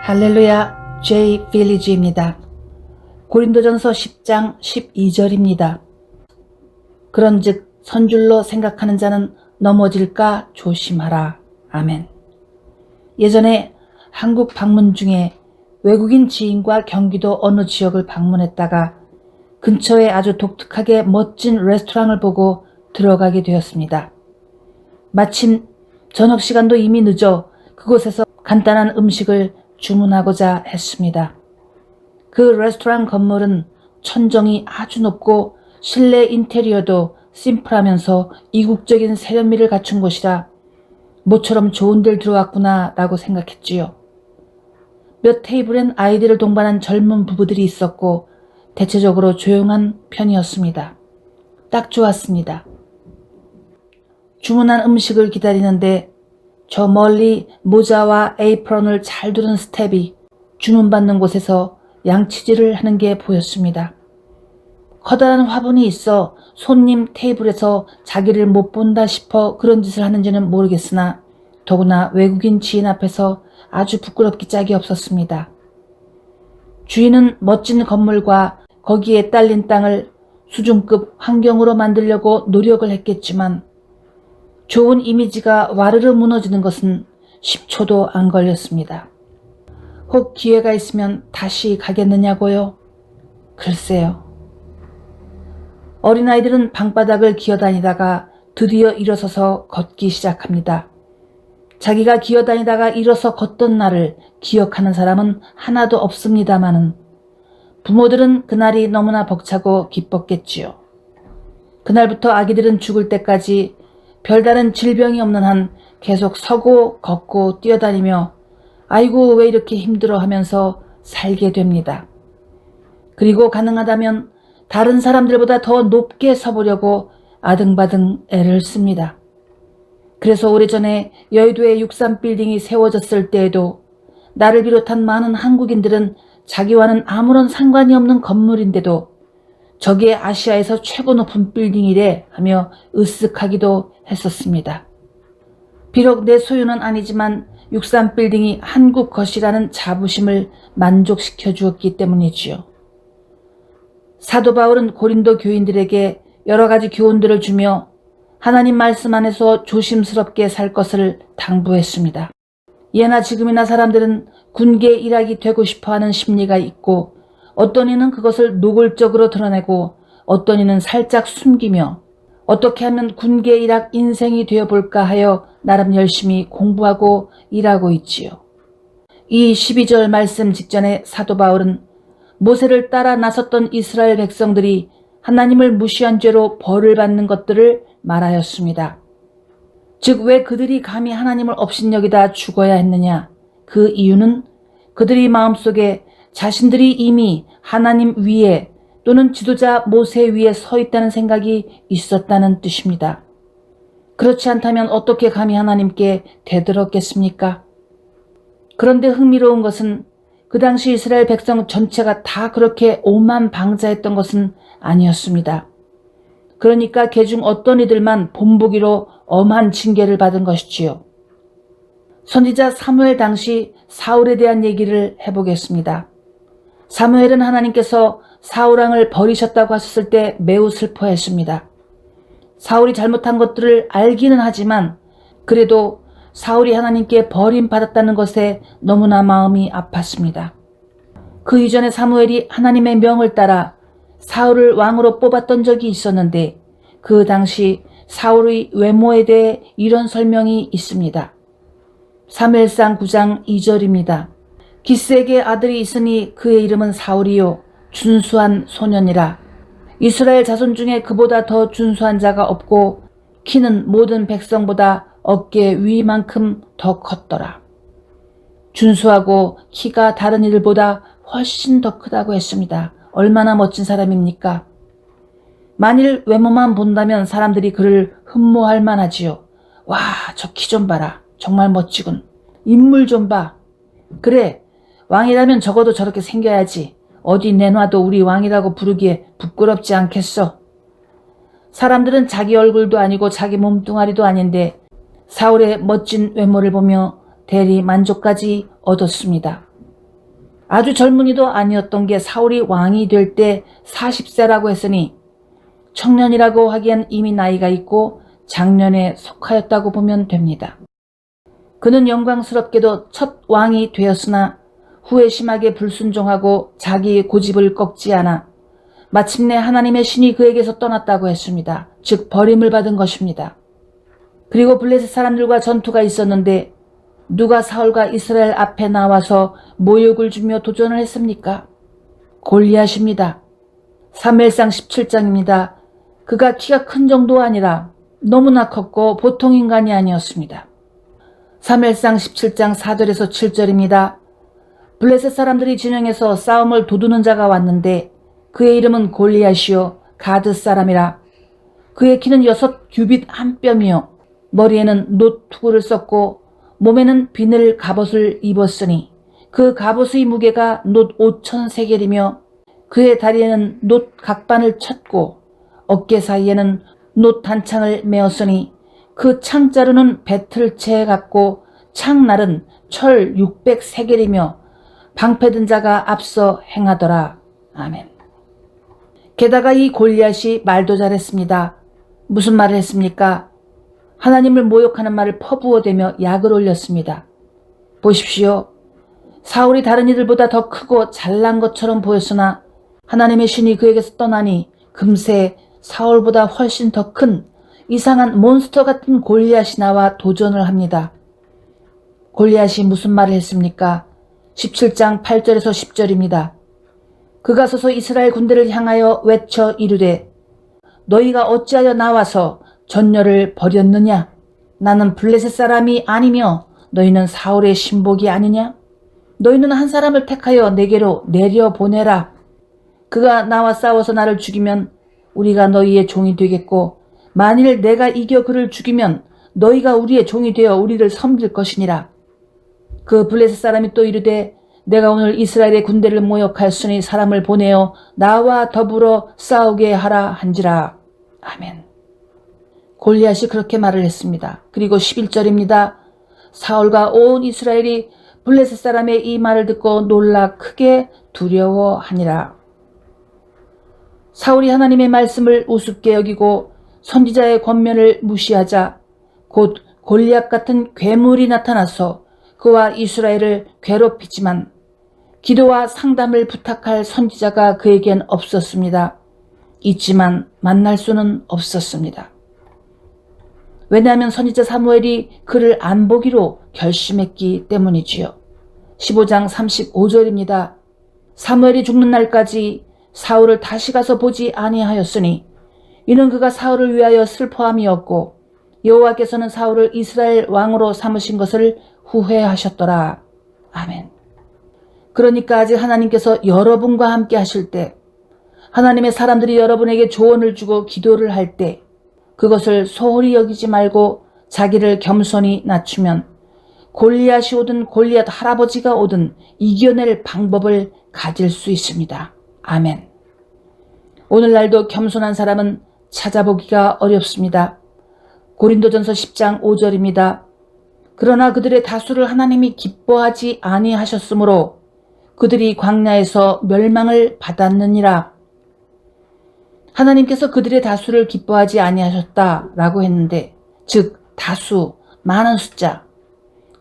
할렐루야, J. 필리지입니다. 고린도전서 10장 12절입니다. 그런즉 선줄로 생각하는 자는 넘어질까 조심하라. 아멘. 예전에 한국 방문 중에 외국인 지인과 경기도 어느 지역을 방문했다가 근처에 아주 독특하게 멋진 레스토랑을 보고 들어가게 되었습니다. 마침 저녁 시간도 이미 늦어 그곳에서 간단한 음식을 주문하고자 했습니다. 그 레스토랑 건물은 천정이 아주 높고 실내 인테리어도 심플하면서 이국적인 세련미를 갖춘 곳이라 모처럼 좋은 데를 들어왔구나 라고 생각했지요. 몇 테이블엔 아이들을 동반한 젊은 부부들이 있었고 대체적으로 조용한 편이었습니다. 딱 좋았습니다. 주문한 음식을 기다리는데 저 멀리 모자와 에이프런을 잘 두른 스텝이 주문받는 곳에서 양치질을 하는 게 보였습니다. 커다란 화분이 있어 손님 테이블에서 자기를 못 본다 싶어 그런 짓을 하는지는 모르겠으나 더구나 외국인 지인 앞에서 아주 부끄럽기 짝이 없었습니다. 주인은 멋진 건물과 거기에 딸린 땅을 수준급 환경으로 만들려고 노력을 했겠지만 좋은 이미지가 와르르 무너지는 것은 10초도 안 걸렸습니다. 혹 기회가 있으면 다시 가겠느냐고요? 글쎄요. 어린아이들은 방바닥을 기어다니다가 드디어 일어서서 걷기 시작합니다. 자기가 기어다니다가 일어서 걷던 날을 기억하는 사람은 하나도 없습니다마는 부모들은 그날이 너무나 벅차고 기뻤겠지요. 그날부터 아기들은 죽을 때까지 별다른 질병이 없는 한 계속 서고 걷고 뛰어다니며 아이고 왜 이렇게 힘들어 하면서 살게 됩니다. 그리고 가능하다면 다른 사람들보다 더 높게 서보려고 아등바등 애를 씁니다. 그래서 오래전에 여의도에 63빌딩이 세워졌을 때에도 나를 비롯한 많은 한국인들은 자기와는 아무런 상관이 없는 건물인데도 저게 아시아에서 최고 높은 빌딩이래 하며 으쓱하기도 했었습니다. 비록 내 소유는 아니지만 63빌딩이 한국 것이라는 자부심을 만족시켜 주었기 때문이지요. 사도 바울은 고린도 교인들에게 여러 가지 교훈들을 주며 하나님 말씀 안에서 조심스럽게 살 것을 당부했습니다. 예나 지금이나 사람들은 군계 일학이 되고 싶어하는 심리가 있고 어떤 이는 그것을 노골적으로 드러내고 어떤 이는 살짝 숨기며 어떻게 하면 군계 일학 인생이 되어볼까 하여 나름 열심히 공부하고 일하고 있지요. 이 12절 말씀 직전에 사도 바울은 모세를 따라 나섰던 이스라엘 백성들이 하나님을 무시한 죄로 벌을 받는 것들을 말하였습니다. 즉 왜 그들이 감히 하나님을 업신여기다 죽어야 했느냐? 그 이유는 그들이 마음속에 자신들이 이미 하나님 위에 또는 지도자 모세 위에 서 있다는 생각이 있었다는 뜻입니다. 그렇지 않다면 어떻게 감히 하나님께 대들었겠습니까? 그런데 흥미로운 것은 그 당시 이스라엘 백성 전체가 다 그렇게 오만방자했던 것은 아니었습니다. 그러니까 개중 어떤 이들만 본보기로 엄한 징계를 받은 것이지요. 선지자 사무엘 당시 사울에 대한 얘기를 해보겠습니다. 사무엘은 하나님께서 사울왕을 버리셨다고 하셨을 때 매우 슬퍼했습니다. 사울이 잘못한 것들을 알기는 하지만 그래도 사울이 하나님께 버림받았다는 것에 너무나 마음이 아팠습니다. 그 이전에 사무엘이 하나님의 명을 따라 사울을 왕으로 뽑았던 적이 있었는데 그 당시 사울의 외모에 대해 이런 설명이 있습니다. 사무엘상 9장 2절입니다. 기스에게 아들이 있으니 그의 이름은 사울이요 준수한 소년이라. 이스라엘 자손 중에 그보다 더 준수한 자가 없고 키는 모든 백성보다 어깨 위만큼 더 컸더라. 준수하고 키가 다른 이들보다 훨씬 더 크다고 했습니다. 얼마나 멋진 사람입니까? 만일 외모만 본다면 사람들이 그를 흠모할 만하지요. 와, 저 키 좀 봐라. 정말 멋지군. 인물 좀 봐. 그래, 왕이라면 적어도 저렇게 생겨야지. 어디 내놔도 우리 왕이라고 부르기에 부끄럽지 않겠어. 사람들은 자기 얼굴도 아니고 자기 몸뚱아리도 아닌데 사울의 멋진 외모를 보며 대리 만족까지 얻었습니다. 아주 젊은이도 아니었던 게 사울이 왕이 될 때 40세라고 했으니 청년이라고 하기엔 이미 나이가 있고 장년에 속하였다고 보면 됩니다. 그는 영광스럽게도 첫 왕이 되었으나 후에 심하게 불순종하고 자기의 고집을 꺾지 않아 마침내 하나님의 신이 그에게서 떠났다고 했습니다. 즉 버림을 받은 것입니다. 그리고 블레셋 사람들과 전투가 있었는데 누가 사울과 이스라엘 앞에 나와서 모욕을 주며 도전을 했습니까? 골리앗입니다. 사무엘상 17장입니다. 그가 키가 큰 정도 아니라 너무나 컸고 보통 인간이 아니었습니다. 사무엘상 17장 4절에서 7절입니다. 블레셋 사람들이 진영에서 싸움을 도두는 자가 왔는데 그의 이름은 골리앗이요 가드 사람이라. 그의 키는 6규빗 한 뼘이요 머리에는 놋 투구를 썼고 몸에는 비늘 갑옷을 입었으니 그 갑옷의 무게가 놋 5,000세겔이며 그의 다리에는 놋 각반을 쳤고 어깨 사이에는 놋 단창을 메었으니 그 창자루는 배틀채 같고 창날은 철 600세겔이며 방패든 자가 앞서 행하더라. 아멘. 게다가 이 골리앗이 말도 잘했습니다. 무슨 말을 했습니까? 하나님을 모욕하는 말을 퍼부어대며 약을 올렸습니다. 보십시오. 사울이 다른 이들보다 더 크고 잘난 것처럼 보였으나 하나님의 신이 그에게서 떠나니 금세 사울보다 훨씬 더 큰 이상한 몬스터 같은 골리앗이 나와 도전을 합니다. 골리앗이 무슨 말을 했습니까? 17장 8절에서 10절입니다. 그가 서서 이스라엘 군대를 향하여 외쳐 이르되 너희가 어찌하여 나와서 전열을 버렸느냐? 나는 블레셋 사람이 아니며 너희는 사울의 신복이 아니냐? 너희는 한 사람을 택하여 내게로 내려보내라. 그가 나와 싸워서 나를 죽이면 우리가 너희의 종이 되겠고 만일 내가 이겨 그를 죽이면 너희가 우리의 종이 되어 우리를 섬길 것이니라. 그 블레셋 사람이 또 이르되 내가 오늘 이스라엘의 군대를 모욕하였으니 사람을 보내어 나와 더불어 싸우게 하라 한지라. 아멘. 골리앗이 그렇게 말을 했습니다. 그리고 11절입니다. 사울과 온 이스라엘이 블레셋 사람의 이 말을 듣고 놀라 크게 두려워하니라. 사울이 하나님의 말씀을 우습게 여기고 선지자의 권면을 무시하자 곧 골리앗 같은 괴물이 나타나서 그와 이스라엘을 괴롭히지만 기도와 상담을 부탁할 선지자가 그에겐 없었습니다. 있지만 만날 수는 없었습니다. 왜냐하면 선지자 사무엘이 그를 안 보기로 결심했기 때문이지요. 15장 35절입니다. 사무엘이 죽는 날까지 사울을 다시 가서 보지 아니하였으니 이는 그가 사울을 위하여 슬퍼함이었고 여호와께서는 사울을 이스라엘 왕으로 삼으신 것을 후회하셨더라. 아멘. 그러니까 아직 하나님께서 여러분과 함께 하실 때 하나님의 사람들이 여러분에게 조언을 주고 기도를 할 때 그것을 소홀히 여기지 말고 자기를 겸손히 낮추면 골리앗이 오든 골리앗 할아버지가 오든 이겨낼 방법을 가질 수 있습니다. 아멘. 오늘날도 겸손한 사람은 찾아보기가 어렵습니다. 고린도전서 10장 5절입니다. 그러나 그들의 다수를 하나님이 기뻐하지 아니하셨으므로 그들이 광야에서 멸망을 받았느니라. 하나님께서 그들의 다수를 기뻐하지 아니하셨다라고 했는데 즉 다수, 많은 숫자,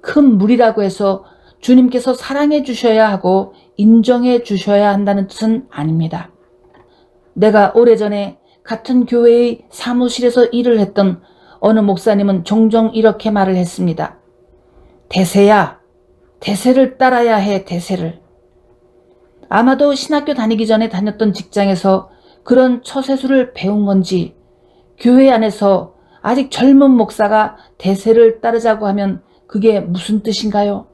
큰 무리라고 해서 주님께서 사랑해 주셔야 하고 인정해 주셔야 한다는 뜻은 아닙니다. 내가 오래전에 같은 교회의 사무실에서 일을 했던 어느 목사님은 종종 이렇게 말을 했습니다. 대세야, 대세를 따라야 해, 대세를. 아마도 신학교 다니기 전에 다녔던 직장에서 그런 처세술을 배운 건지 교회 안에서 아직 젊은 목사가 대세를 따르자고 하면 그게 무슨 뜻인가요?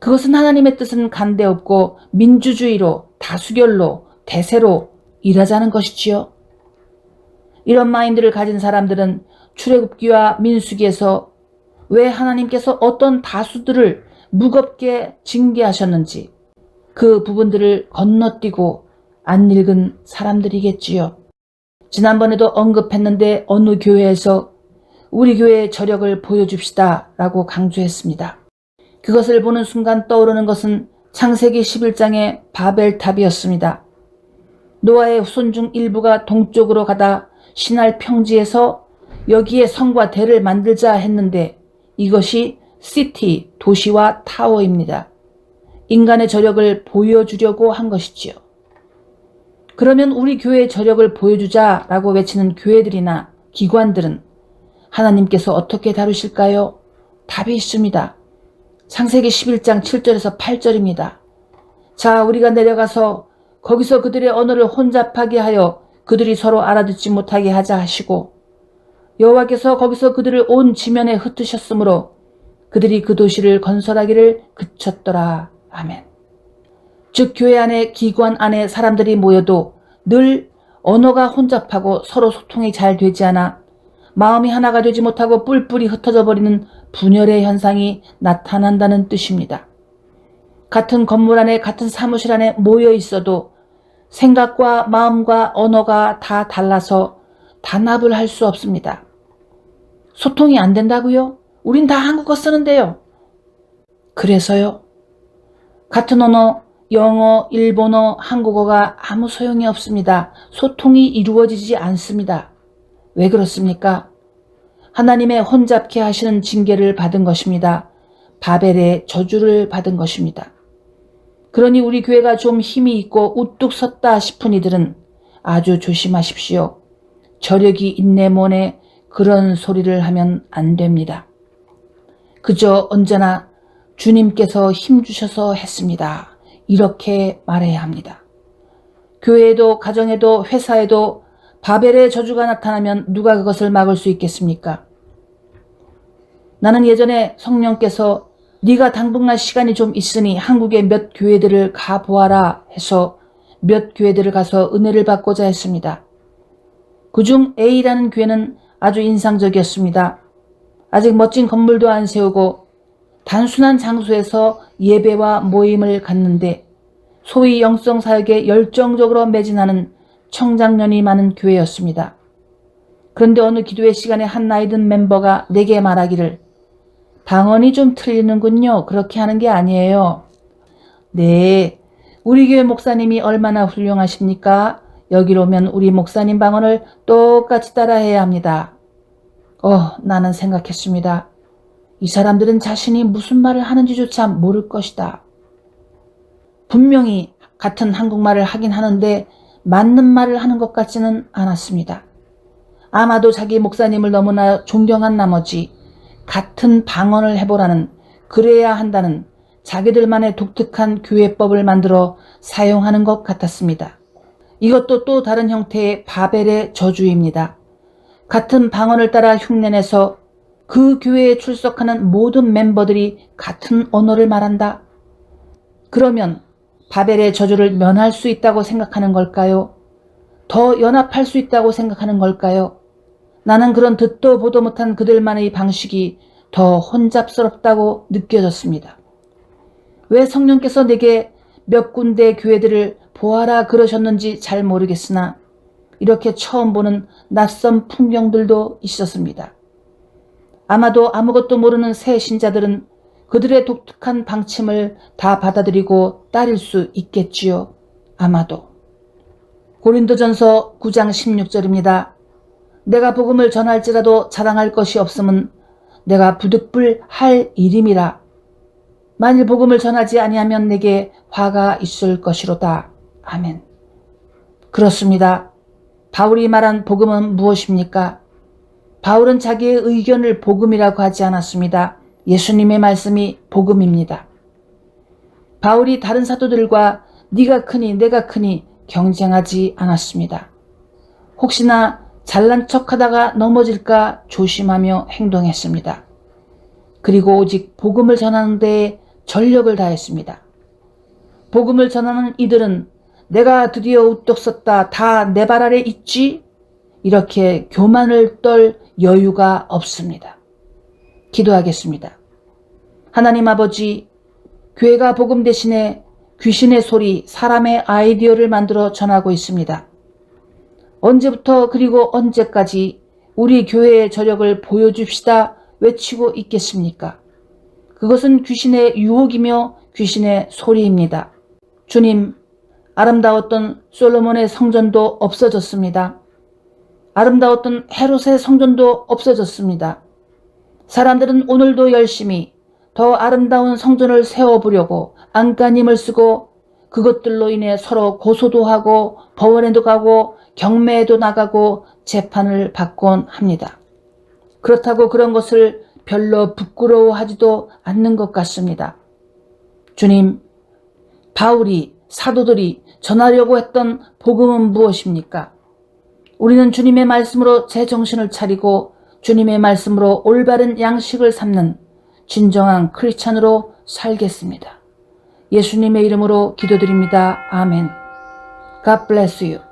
그것은 하나님의 뜻은 간대없고 민주주의로, 다수결로, 대세로 일하자는 것이지요. 이런 마인드를 가진 사람들은 출애굽기와 민수기에서 왜 하나님께서 어떤 다수들을 무겁게 징계하셨는지 그 부분들을 건너뛰고 안 읽은 사람들이겠지요. 지난번에도 언급했는데 어느 교회에서 우리 교회의 저력을 보여줍시다 라고 강조했습니다. 그것을 보는 순간 떠오르는 것은 창세기 11장의 바벨탑이었습니다. 노아의 후손 중 일부가 동쪽으로 가다 시날 평지에서 여기에 성과 대를 만들자 했는데 이것이 시티, 도시와 타워입니다. 인간의 저력을 보여주려고 한 것이지요. 그러면 우리 교회의 저력을 보여주자라고 외치는 교회들이나 기관들은 하나님께서 어떻게 다루실까요? 답이 있습니다. 창세기 11장 7절에서 8절입니다. 자, 우리가 내려가서 거기서 그들의 언어를 혼잡하게 하여 그들이 서로 알아듣지 못하게 하자 하시고 여호와께서 거기서 그들을 온 지면에 흩으셨으므로 그들이 그 도시를 건설하기를 그쳤더라. 아멘. 즉 교회 안에 기관 안에 사람들이 모여도 늘 언어가 혼잡하고 서로 소통이 잘 되지 않아 마음이 하나가 되지 못하고 뿔뿔이 흩어져 버리는 분열의 현상이 나타난다는 뜻입니다. 같은 건물 안에 같은 사무실 안에 모여 있어도 생각과 마음과 언어가 다 달라서 단합을 할 수 없습니다. 소통이 안 된다고요? 우린 다 한국어 쓰는데요. 그래서요. 같은 언어, 영어, 일본어, 한국어가 아무 소용이 없습니다. 소통이 이루어지지 않습니다. 왜 그렇습니까? 하나님의 혼잡케 하시는 징계를 받은 것입니다. 바벨의 저주를 받은 것입니다. 그러니 우리 교회가 좀 힘이 있고 우뚝 섰다 싶은 이들은 아주 조심하십시오. 저력이 있네 뭐네 그런 소리를 하면 안 됩니다. 그저 언제나 주님께서 힘주셔서 했습니다. 이렇게 말해야 합니다. 교회에도 가정에도 회사에도 바벨의 저주가 나타나면 누가 그것을 막을 수 있겠습니까? 나는 예전에 성령께서 네가 당분간 시간이 좀 있으니 한국의 몇 교회들을 가보아라 해서 몇 교회들을 가서 은혜를 받고자 했습니다. 그중 A라는 교회는 아주 인상적이었습니다. 아직 멋진 건물도 안 세우고 단순한 장소에서 예배와 모임을 갖는데 소위 영성사역에 열정적으로 매진하는 청장년이 많은 교회였습니다. 그런데 어느 기도회 시간에 한 나이든 멤버가 내게 말하기를 방언이 좀 틀리는군요. 그렇게 하는 게 아니에요. 네, 우리 교회 목사님이 얼마나 훌륭하십니까? 여기로 오면 우리 목사님 방언을 똑같이 따라해야 합니다. 나는 생각했습니다. 이 사람들은 자신이 무슨 말을 하는지조차 모를 것이다. 분명히 같은 한국말을 하긴 하는데 맞는 말을 하는 것 같지는 않았습니다. 아마도 자기 목사님을 너무나 존경한 나머지 같은 방언을 해보라는, 그래야 한다는 자기들만의 독특한 교회법을 만들어 사용하는 것 같았습니다. 이것도 또 다른 형태의 바벨의 저주입니다. 같은 방언을 따라 흉내내서 그 교회에 출석하는 모든 멤버들이 같은 언어를 말한다. 그러면 바벨의 저주를 면할 수 있다고 생각하는 걸까요? 더 연합할 수 있다고 생각하는 걸까요? 나는 그런 듣도 보도 못한 그들만의 방식이 더 혼잡스럽다고 느껴졌습니다. 왜 성령께서 내게 몇 군데 교회들을 보아라 그러셨는지 잘 모르겠으나 이렇게 처음 보는 낯선 풍경들도 있었습니다. 아마도 아무것도 모르는 새 신자들은 그들의 독특한 방침을 다 받아들이고 따를 수 있겠지요. 아마도. 고린도전서 9장 16절입니다. 내가 복음을 전할지라도 자랑할 것이 없음은 내가 부득불할 일임이라. 만일 복음을 전하지 아니하면 내게 화가 있을 것이로다. 아멘. 그렇습니다. 바울이 말한 복음은 무엇입니까? 바울은 자기의 의견을 복음이라고 하지 않았습니다. 예수님의 말씀이 복음입니다. 바울이 다른 사도들과 네가 크니 내가 크니 경쟁하지 않았습니다. 혹시나 잘난 척하다가 넘어질까 조심하며 행동했습니다. 그리고 오직 복음을 전하는 데에 전력을 다했습니다. 복음을 전하는 이들은 내가 드디어 우뚝 섰다, 다 내 발 아래 있지? 이렇게 교만을 떨 여유가 없습니다. 기도하겠습니다. 하나님 아버지, 교회가 복음 대신에 귀신의 소리, 사람의 아이디어를 만들어 전하고 있습니다. 언제부터 그리고 언제까지 우리 교회의 저력을 보여줍시다 외치고 있겠습니까? 그것은 귀신의 유혹이며 귀신의 소리입니다. 주님, 아름다웠던 솔로몬의 성전도 없어졌습니다. 아름다웠던 헤롯의 성전도 없어졌습니다. 사람들은 오늘도 열심히 더 아름다운 성전을 세워보려고 안간힘을 쓰고 그것들로 인해 서로 고소도 하고 법원에도 가고 경매에도 나가고 재판을 받곤 합니다. 그렇다고 그런 것을 별로 부끄러워하지도 않는 것 같습니다. 주님, 바울이 사도들이 전하려고 했던 복음은 무엇입니까? 우리는 주님의 말씀으로 제 정신을 차리고 주님의 말씀으로 올바른 양식을 삼는 진정한 크리스찬으로 살겠습니다. 예수님의 이름으로 기도드립니다. 아멘. God bless you.